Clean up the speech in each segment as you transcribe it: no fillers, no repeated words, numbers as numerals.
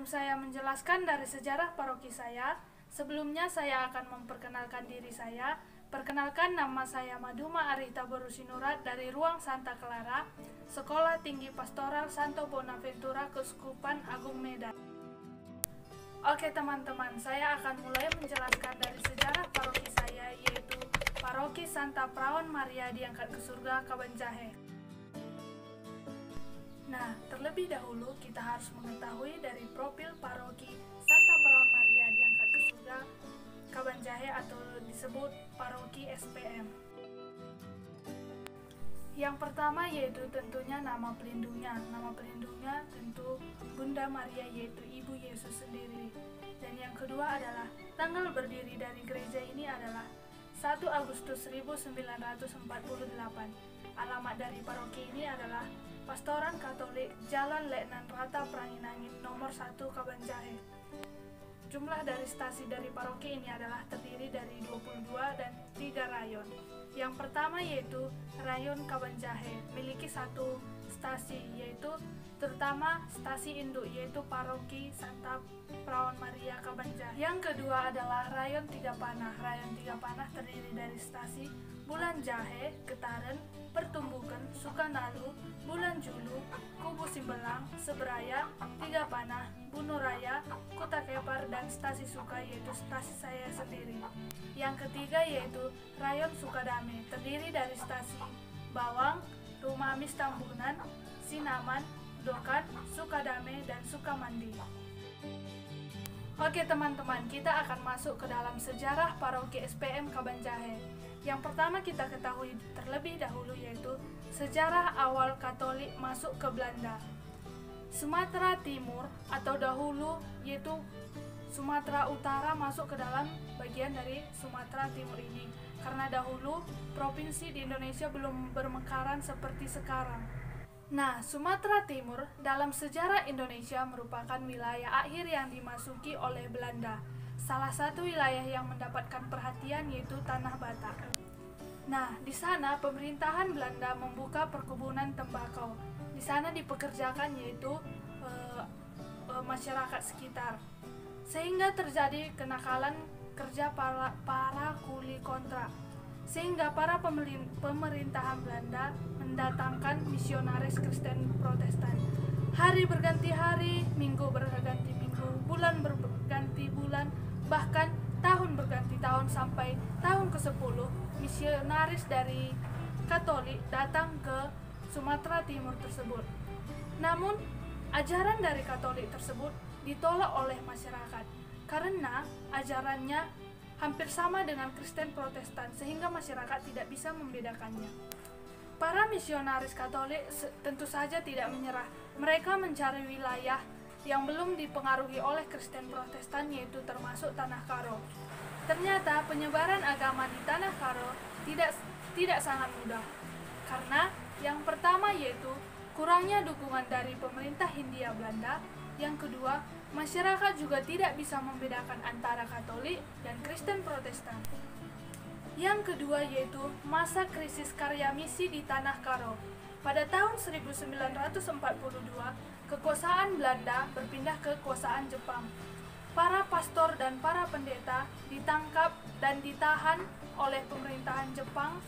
Sebelum saya menjelaskan dari sejarah paroki saya, sebelumnya saya akan memperkenalkan diri saya. Perkenalkan, nama saya Maduma Arita Borusinurat dari Ruang Santa Clara, Sekolah Tinggi Pastoral Santo Bonaventura, Keuskupan Agung Medan. Oke teman-teman, saya akan mulai menjelaskan dari sejarah paroki saya, yaitu Paroki Santa Praon Maria Diangkat ke Surga, Kabanjahe. Nah, terlebih dahulu kita harus mengetahui dari profil paroki Santa Praon Maria Diangkat ke Surga, Kabanjahe, atau disebut paroki SPM. Yang pertama yaitu tentunya nama pelindungnya. Nama pelindungnya tentu Bunda Maria, yaitu Ibu Yesus sendiri. Dan yang kedua adalah tanggal berdiri dari gereja ini adalah 1 Agustus 1948. Alamat dari paroki ini adalah Pastoran Katolik Jalan Letnan Rata Pranginangin nomor 1 Kabanjahe. Jumlah dari stasi dari paroki ini adalah terdiri dari 22 dan 3 rayon. Yang pertama yaitu Rayon Kabanjahe, miliki 1 stasi, yaitu terutama stasi induk, yaitu paroki Santa Praon Maria Kabanjahe. Yang kedua adalah Rayon Tiga Panah. Rayon Tiga Panah terdiri dari stasi Bulan Jahe, Getaren, Pertumbukan, Sukanalu, Bulan Julu, Kubu Simbelang, Seberaya, Tiga Panah, Bunuraya, Kota Kepar, dan stasi Suka, yaitu stasi saya sendiri. Yang ketiga yaitu Rayon Sukadame, terdiri dari stasi Bawang, Rumah Amis Tambunan, Sinaman, Dokan, Sukadame, dan Sukamandi. Oke teman-teman, kita akan masuk ke dalam sejarah paroki SPM Kabanjahe. Yang pertama kita ketahui terlebih dahulu yaitu sejarah awal Katolik masuk ke Belanda. Sumatera Timur atau dahulu yaitu Sumatera Utara masuk ke dalam bagian dari Sumatera Timur ini, karena dahulu provinsi di Indonesia belum bermekaran seperti sekarang. Nah, Sumatera Timur dalam sejarah Indonesia merupakan wilayah akhir yang dimasuki oleh Belanda. Salah satu wilayah yang mendapatkan perhatian yaitu Tanah Batak. Nah, di sana pemerintahan Belanda membuka perkebunan tembakau. Di sana dipekerjakan yaitu masyarakat sekitar. Sehingga terjadi kenakalan kerja para kuli kontrak. Sehingga para pemerintahan Belanda mendatangkan misionaris Kristen Protestan. Hari berganti hari, minggu berganti minggu, bulan berganti bulan, bahkan tahun berganti tahun sampai tahun ke-10, misionaris dari Katolik datang ke Sumatera Timur tersebut. Namun, ajaran dari Katolik tersebut ditolak oleh masyarakat karena ajarannya hampir sama dengan Kristen Protestan, sehingga masyarakat tidak bisa membedakannya. Para misionaris Katolik tentu saja tidak menyerah. Mereka mencari wilayah yang belum dipengaruhi oleh Kristen Protestan, yaitu termasuk Tanah Karo. Ternyata penyebaran agama di Tanah Karo tidak sangat mudah, karena yang pertama yaitu kurangnya dukungan dari pemerintah Hindia Belanda. Yang kedua, masyarakat juga tidak bisa membedakan antara Katolik dan Kristen Protestan. Yang kedua yaitu masa krisis karya misi di Tanah Karo. Pada tahun 1942, kekuasaan Belanda berpindah ke kekuasaan Jepang. Para pastor dan para pendeta ditangkap dan ditahan oleh pemerintahan Jepang,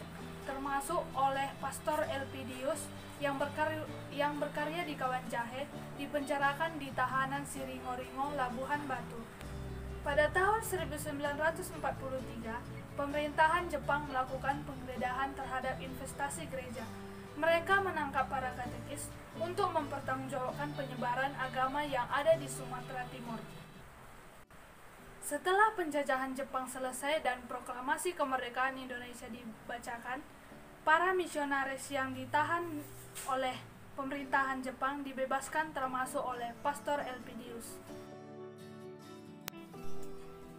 termasuk oleh Pastor Elpidius yang berkarya di Kabanjahe, dipenjarakan di tahanan Siringo-Ringo, Labuhan Batu. Pada tahun 1943, pemerintahan Jepang melakukan penggeledahan terhadap investasi gereja. Mereka menangkap para katekis untuk mempertanggungjawabkan penyebaran agama yang ada di Sumatera Timur. Setelah penjajahan Jepang selesai dan proklamasi kemerdekaan Indonesia dibacakan, para misionaris yang ditahan oleh pemerintahan Jepang dibebaskan, termasuk oleh Pastor Elpidius.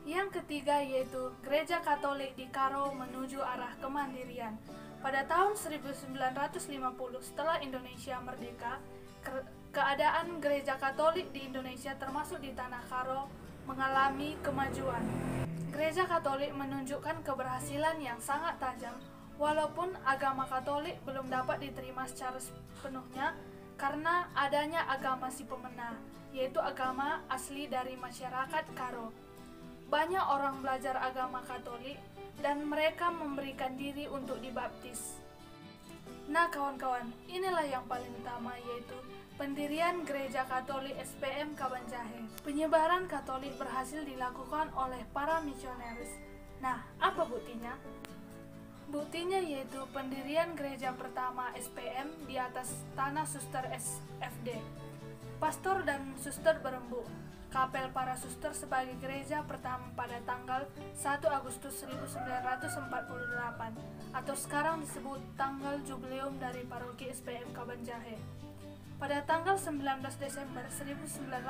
Yang ketiga yaitu Gereja Katolik di Karo menuju arah kemandirian. Pada tahun 1950 setelah Indonesia merdeka, keadaan Gereja Katolik di Indonesia termasuk di Tanah Karo mengalami kemajuan. Gereja Katolik menunjukkan keberhasilan yang sangat tajam, walaupun agama Katolik belum dapat diterima secara sepenuhnya karena adanya agama si pemena, yaitu agama asli dari masyarakat Karo. Banyak orang belajar agama Katolik dan mereka memberikan diri untuk dibaptis. Nah kawan-kawan, inilah yang paling utama, yaitu pendirian Gereja Katolik SPM Kabanjahe. Penyebaran Katolik berhasil dilakukan oleh para misionaris. Nah, apa buktinya? Buktinya yaitu pendirian gereja pertama SPM di atas tanah Suster SFD. Pastor dan suster berembuk kapel para suster sebagai gereja pertama pada tanggal 1 Agustus 1948 atau sekarang disebut tanggal jubileum dari paroki SPM Kabanjahe. Pada tanggal 19 Desember 1948,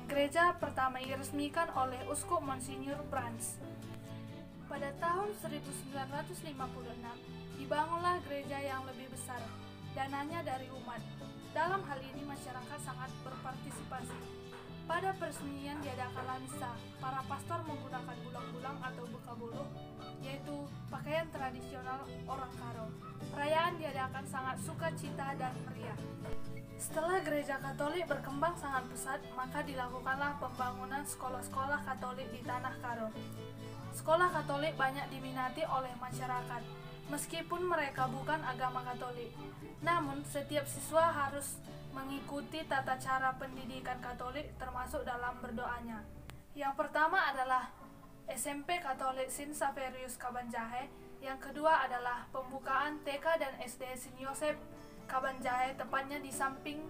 gereja pertama diresmikan oleh Uskup Monsinyur Brands. Pada tahun 1956, dibangunlah gereja yang lebih besar, dananya dari umat. Dalam hal ini masyarakat sangat berpartisipasi. Pada peresmian diadakanlah misa, para pastor menggunakan bulang-bulang atau bekabulu, yaitu pakaian tradisional orang Karo. Perayaan diadakan sangat sukacita dan meriah. Setelah gereja Katolik berkembang sangat pesat, maka dilakukanlah pembangunan sekolah-sekolah Katolik di tanah Karo. Sekolah Katolik banyak diminati oleh masyarakat, meskipun mereka bukan agama Katolik. Namun, setiap siswa harus mengikuti tata cara pendidikan Katolik termasuk dalam berdoanya. Yang pertama adalah SMP Katolik Sint Saverius Kabanjahe, yang kedua adalah pembukaan TK dan SD Sint Yosep Kabanjahe, tepatnya di samping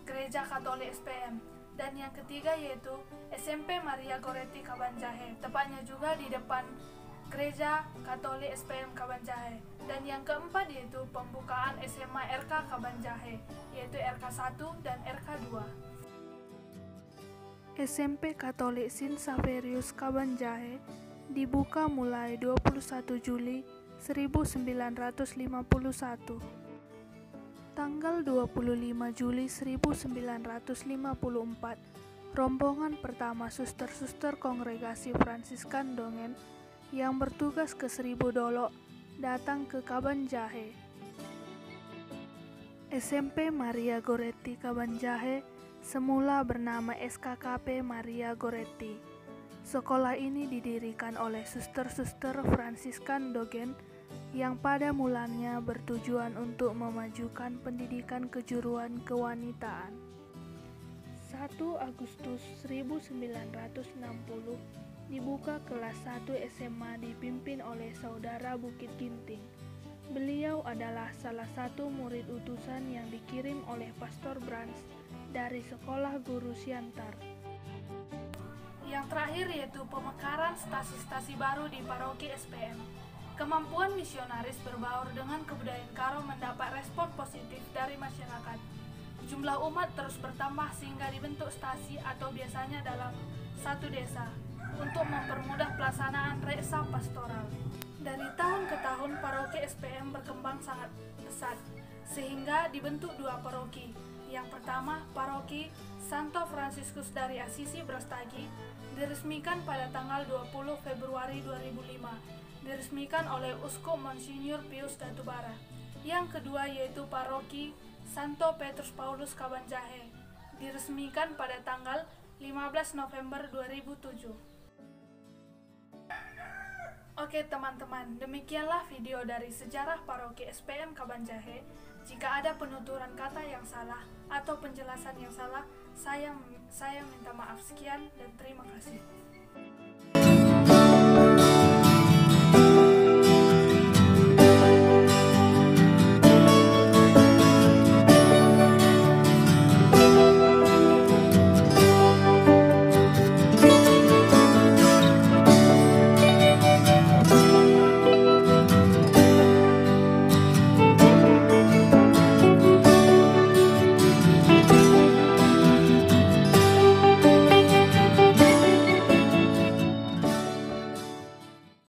Gereja Katolik SPM. Dan yang ketiga yaitu SMP Maria Goretti Kabanjahe, tepatnya juga di depan Gereja Katolik SPM Kabanjahe. Dan yang keempat yaitu pembukaan SMA RK Kabanjahe, yaitu RK1 dan RK2. SMP Katolik Sint Saverius Kabanjahe dibuka mulai 21 Juli 1951. Tanggal 25 Juli 1954, rombongan pertama suster-suster kongregasi Fransiskan Dongen yang bertugas ke Seribu Dolok datang ke Kabanjahe. SMP Maria Goretti Kabanjahe semula bernama SKKP Maria Goretti. Sekolah ini didirikan oleh suster-suster Fransiskan Dogen yang pada mulanya bertujuan untuk memajukan pendidikan kejuruan kewanitaan. 1 Agustus 1960 dibuka kelas 1 SMA dipimpin oleh Saudara Bukit Ginting. Beliau adalah salah satu murid utusan yang dikirim oleh Pastor Brands dari Sekolah Guru Siantar. Yang terakhir yaitu pemekaran stasi-stasi baru di paroki SPM. Kemampuan misionaris berbaur dengan kebudayaan Karo mendapat respon positif dari masyarakat. Jumlah umat terus bertambah sehingga dibentuk stasi atau biasanya dalam satu desa untuk mempermudah pelaksanaan reksa pastoral. Dari tahun ke tahun paroki SPM berkembang sangat pesat sehingga dibentuk dua paroki. Yang pertama, paroki Santo Fransiskus dari Asisi Brastagi diresmikan pada tanggal 20 Februari 2005. Diresmikan oleh Uskup Monsinyur Pius Datubara. Yang kedua yaitu paroki Santo Petrus Paulus Kabanjahe, diresmikan pada tanggal 15 November 2007. Oke teman-teman, demikianlah video dari sejarah paroki SPM Kabanjahe. Jika ada penuturan kata yang salah atau penjelasan yang salah, saya minta maaf. Sekian dan terima kasih.